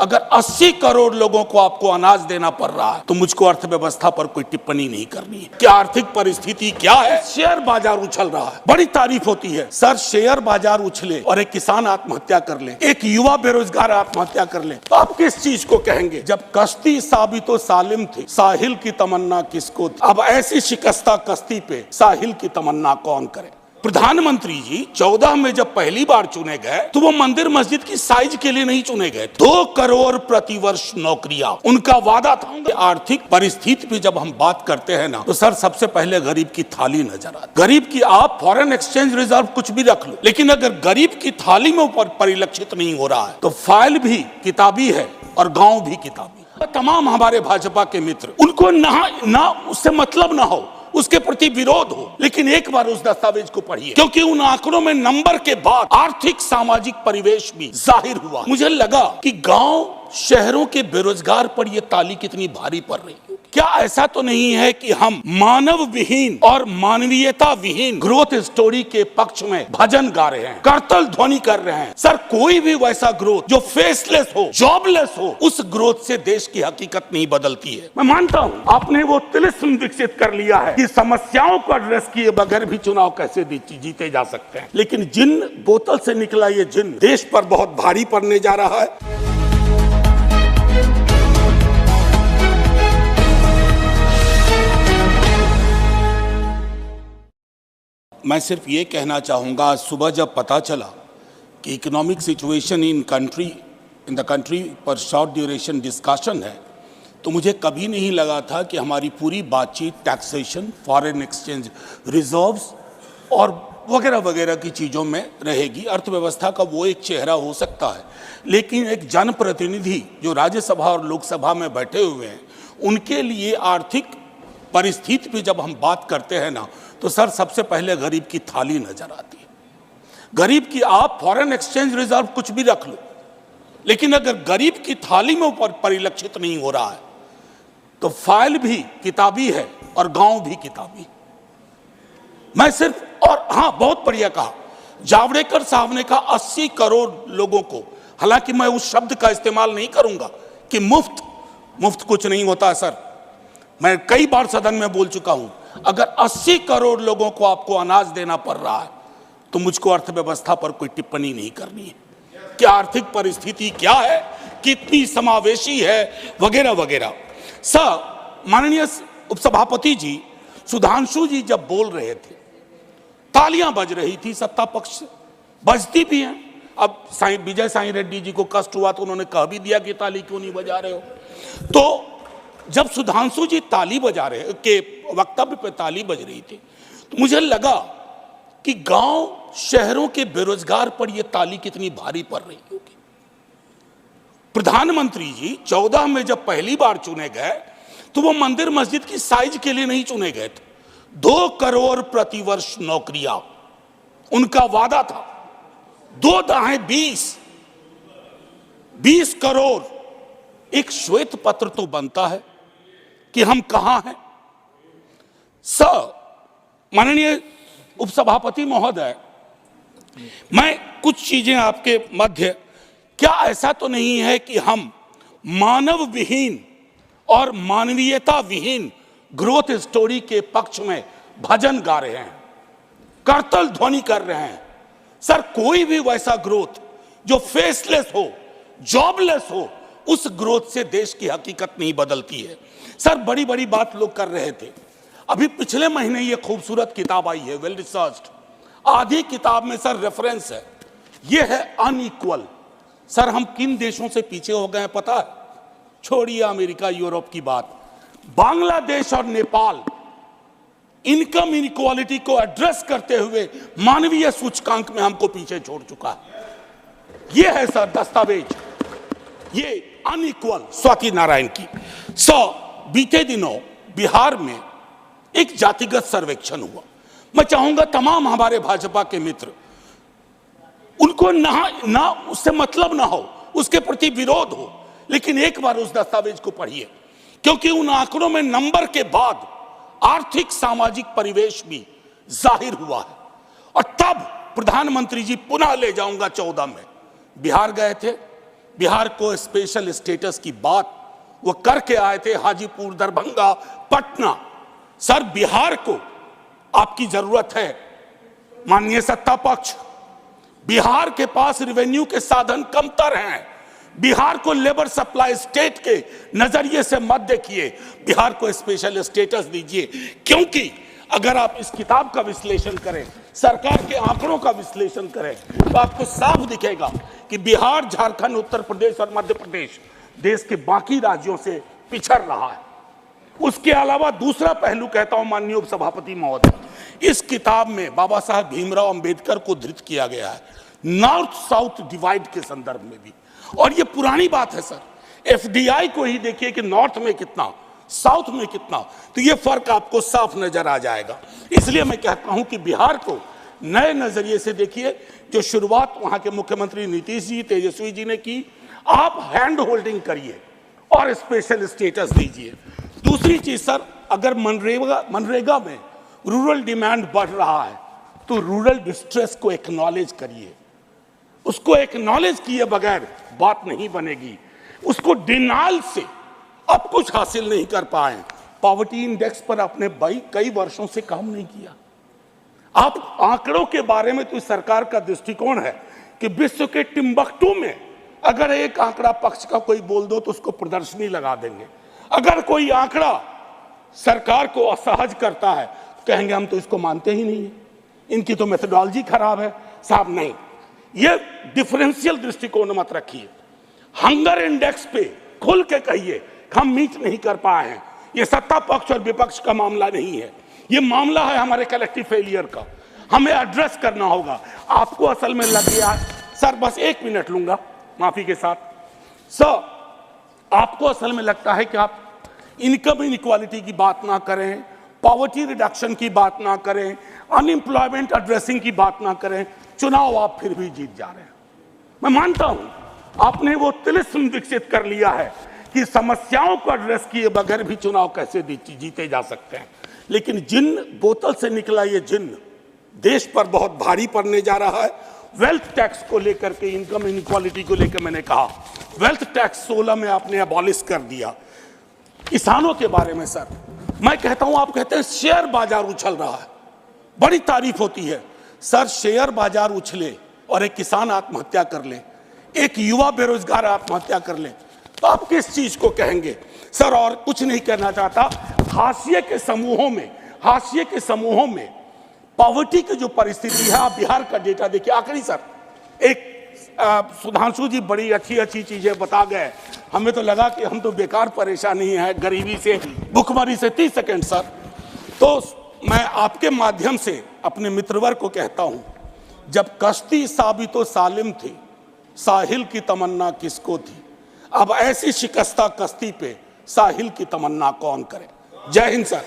अगर 80 करोड़ लोगों को आपको अनाज देना पड़ रहा है तो मुझको अर्थव्यवस्था पर कोई टिप्पणी नहीं करनी है कि आर्थिक परिस्थिति क्या है। शेयर बाजार उछल रहा है, बड़ी तारीफ होती है सर, शेयर बाजार उछले और एक किसान आत्महत्या कर ले, एक युवा बेरोजगार आत्महत्या कर ले, तो आप किस चीज को कहेंगे? जब कश्ती साबितो सालिम थी, साहिल की तमन्ना किसको थी? अब ऐसी शिकस्ता कश्ती पे साहिल की तमन्ना कौन करे? प्रधानमंत्री जी 14 में जब पहली बार चुने गए तो वो मंदिर मस्जिद की साइज के लिए नहीं चुने गए। 2 करोड़ प्रतिवर्ष नौकरियां उनका वादा था। आर्थिक परिस्थिति पे जब हम बात करते हैं ना तो सर सबसे पहले गरीब की थाली नजर आती। गरीब की आप फॉरेन एक्सचेंज रिजर्व कुछ भी रख लो, लेकिन अगर गरीब की थाली में ऊपर परिलक्षित नहीं हो रहा है तो फाइल भी किताबी है और गांव भी किताबी। तमाम हमारे भाजपा के मित्र उनको ना उससे मतलब ना हो, उसके प्रति विरोध हो, लेकिन एक बार उस दस्तावेज को पढ़िए, क्योंकि उन आंकड़ों में नंबर के बाद आर्थिक सामाजिक परिवेश भी जाहिर हुआ। मुझे लगा कि गांव शहरों के बेरोजगार पर यह ताली कितनी भारी पड़ रही है। क्या ऐसा तो नहीं है कि हम मानव विहीन और मानवीयता विहीन ग्रोथ स्टोरी के पक्ष में भजन गा रहे हैं, करतल ध्वनि कर रहे हैं? सर कोई भी वैसा ग्रोथ जो फेसलेस हो, जॉबलेस हो, उस ग्रोथ से देश की हकीकत नहीं बदलती है। मैं मानता हूं आपने वो तिलिस्म विकसित कर लिया है कि समस्याओं को एड्रेस किए बगैर भी चुनाव कैसे जीते जा सकते हैं, लेकिन जिन बोतल से निकला ये जिन देश पर बहुत भारी पड़ने जा रहा है। मैं सिर्फ ये कहना चाहूँगा, आज सुबह जब पता चला कि economic situation in the country पर शॉर्ट ड्यूरेशन डिस्कशन है, तो मुझे कभी नहीं लगा था कि हमारी पूरी बातचीत टैक्सेशन, फॉरेन एक्सचेंज रिजर्व्स और वगैरह वगैरह की चीज़ों में रहेगी। अर्थव्यवस्था का वो एक चेहरा हो सकता है, लेकिन एक जनप्रतिनिधि जो राज्यसभा और लोकसभा में बैठे हुए हैं, उनके लिए आर्थिक परिस्थिति पे जब हम बात करते हैं ना तो सर सबसे पहले गरीब की थाली नजर आती है। गरीब की आप फॉरेन एक्सचेंज रिजर्व कुछ भी रख लो, लेकिन अगर गरीब की थाली में ऊपर परिलक्षित नहीं हो रहा है तो फाइल भी किताबी है और गांव भी किताबी। मैं सिर्फ और हाँ, बहुत बढ़िया कहा जावड़ेकर साहब ने कहा 80 करोड़ लोगों को, हालांकि मैं उस शब्द का इस्तेमाल नहीं करूंगा कि मुफ्त कुछ नहीं होता सर। मैं कई बार सदन में बोल चुका हूं, अगर 80 करोड़ लोगों को आपको अनाज देना पड़ रहा है तो मुझको अर्थव्यवस्था पर कोई टिप्पणी नहीं करनी है कि आर्थिक परिस्थिति क्या है, कितनी समावेशी है, वगैरह वगैरह। सर माननीय उपसभापति जी सुधांशु जी जब बोल रहे थे तालियां बज रही थी, सत्ता पक्ष से बजती भी हैं। अब विजय साई रेड्डी जी को कष्ट हुआ तो उन्होंने कह भी दिया कि ताली क्यों नहीं बजा रहे हो। तो जब सुधांशु जी ताली बजा रहे के वक्तव्य पे ताली बज रही थी तो मुझे लगा कि गांव शहरों के बेरोजगार पर यह ताली कितनी भारी पड़ रही होगी। प्रधानमंत्री जी 14 में जब पहली बार चुने गए तो वो मंदिर मस्जिद की साइज के लिए नहीं चुने गए थे। 2 करोड़ प्रतिवर्ष नौकरियां उनका वादा था। 2 दाएं 20 करोड़। एक श्वेत पत्र तो बनता है कि हम कहां हैं। सर माननीय उपसभापति महोदय, मैं कुछ चीजें आपके मध्य, क्या ऐसा तो नहीं है कि हम मानव विहीन और मानवीयता विहीन ग्रोथ स्टोरी के पक्ष में भजन गा रहे हैं, करतल ध्वनि कर रहे हैं? सर कोई भी वैसा ग्रोथ जो फेसलेस हो, जॉबलेस हो, उस ग्रोथ से देश की हकीकत नहीं बदलती है। सर बड़ी बड़ी बात लोग कर रहे थे। अभी पिछले महीने ये खूबसूरत किताब आई है, वेल रिसर्च्ड। आधी किताब में सर रेफरेंस है, ये है अनइक्वल। सर हम किन देशों से पीछे हो गए हैं पता है? छोड़िए अमेरिका यूरोप की बात, बांग्लादेश और नेपाल इनकम इनइक्वालिटी को एड्रेस करते हुए मानवीय सूचकांक में हमको पीछे छोड़ चुका है। ये है सर दस्तावेज, ये अनइक्वल स्वाति नारायण की। बीते दिनों बिहार में एक जातिगत सर्वेक्षण हुआ। मैं चाहूंगा तमाम हमारे भाजपा के मित्र उनको ना उससे मतलब ना हो, उसके प्रति विरोध हो, लेकिन एक बार उस दस्तावेज को पढ़िए, क्योंकि उन आंकड़ों में नंबर के बाद आर्थिक सामाजिक परिवेश भी जाहिर हुआ है। और तब प्रधानमंत्री जी पुनः ले जाऊंगा 14 में बिहार गए थे, बिहार को स्पेशल स्टेटस की बात वो करके आए थे, हाजीपुर, दरभंगा, पटना। सर, बिहार को आपकी जरूरत है माननीय सत्ता पक्ष। बिहार के पास रेवेन्यू के साधन कमतर हैं। बिहार को लेबर सप्लाई स्टेट के नजरिए से मत देखिए, बिहार को स्पेशल स्टेटस दीजिए। क्योंकि अगर आप इस किताब का विश्लेषण करें, सरकार के आंकड़ों का विश्लेषण करें, तो आपको साफ दिखेगा कि बिहार, झारखंड, उत्तर प्रदेश और मध्य प्रदेश देश के बाकी राज्यों से पिछड़ रहा है। उसके अलावा दूसरा पहलू कहता हूं माननीय उपसभापति महोदय, इस किताब में बाबा साहब भीमराव अंबेडकर को धृत किया गया है नॉर्थ साउथ डिवाइड के संदर्भ में भी। और ये पुरानी बात है सर, एफडीआई को ही देखिए कि नॉर्थ में कितना, साउथ में कितना, तो ये फर्क आपको साफ नजर आ जाएगा। इसलिए मैं कहता हूं कि बिहार को नए नजरिए से देखिए। जो शुरुआत वहां के मुख्यमंत्री नीतीश जी, तेजस्वी जी ने की, आप हैंड होल्डिंग करिए और स्पेशल स्टेटस दीजिए। दूसरी चीज सर, अगर मनरेगा में रूरल डिमांड बढ़ रहा है तो रूरल डिस्ट्रेस को एक्नॉलेज करिए। उसको एक्नॉलेज किए बगैर बात नहीं बनेगी। उसको डिनाइल से अब कुछ हासिल नहीं कर पाए। पॉवर्टी इंडेक्स पर आपने कई वर्षों से काम नहीं किया। आप आंकड़ों के बारे में तो सरकार का दृष्टिकोण है कि विश्व के टिम्बकटू में अगर एक आंकड़ा पक्ष का कोई बोल दो तो उसको प्रदर्शनी लगा देंगे। अगर कोई आंकड़ा सरकार को असहज करता है तो कहेंगे हम तो इसको मानते ही नहीं है, इनकी तो मेथोडोलॉजी खराब है। साहब नहीं, ये डिफरेंशियल दृष्टिकोण मत रखिए। हंगर इंडेक्स पे खुल के कहिए हम मीट नहीं कर पाए हैं। ये सत्ता पक्ष और विपक्ष का मामला नहीं है, ये मामला है हमारे कलेक्टिव फेलियर का। हमें एड्रेस करना होगा। आपको असल में लग गया सर, बस 1 मिनट लूंगा माफी के साथ सर, आपको असल में लगता है कि आप इनकम इनइक्वालिटी की बात ना करें, पॉवर्टी रिडक्शन की बात ना करें, अनएम्प्लॉयमेंट एड्रेसिंग की बात ना करें, चुनाव आप फिर भी जीत जा रहे हैं। मैं मानता हूं आपने वो तिलिस्म विकसित कर लिया है कि समस्याओं को एड्रेस किए बगैर भी चुनाव कैसे जीते जा सकते हैं। लेकिन जिन बोतल से निकला ये जिन देश पर बहुत भारी पड़ने जा रहा है। वेल्थ टैक्स को लेकर के, इनकम इनइक्वालिटी को लेकर मैंने कहा वेल्थ टैक्स 16 में आपने अबॉलिश कर दिया। किसानों के बारे में सर मैं कहता हूं, आप कहते हैं शेयर बाजार उछल रहा है, बड़ी तारीफ होती है सर। शेयर बाजार उछले और एक किसान आत्महत्या कर ले, एक युवा बेरोजगार आत्महत्या कर ले, तो आप किस चीज को कहेंगे सर? और कुछ नहीं कहना चाहता। हाशिए के समूहों में पॉवर्टी की जो परिस्थिति है, आप बिहार का डेटा देखिए। आखिरी सर, एक सुधांशु जी बड़ी अच्छी चीजें बता गए, हमें तो लगा कि हम तो बेकार परेशानी है गरीबी से, भुखमरी से। 30 सेकेंड सर। तो मैं आपके माध्यम से अपने मित्रवर्ग को कहता हूं, जब कश्ती साबितो सालिम थी, साहिल की तमन्ना किसको थी? अब ऐसी शिकस्ता कश्ती पे साहिल की तमन्ना कौन करे? जय हिंद सर।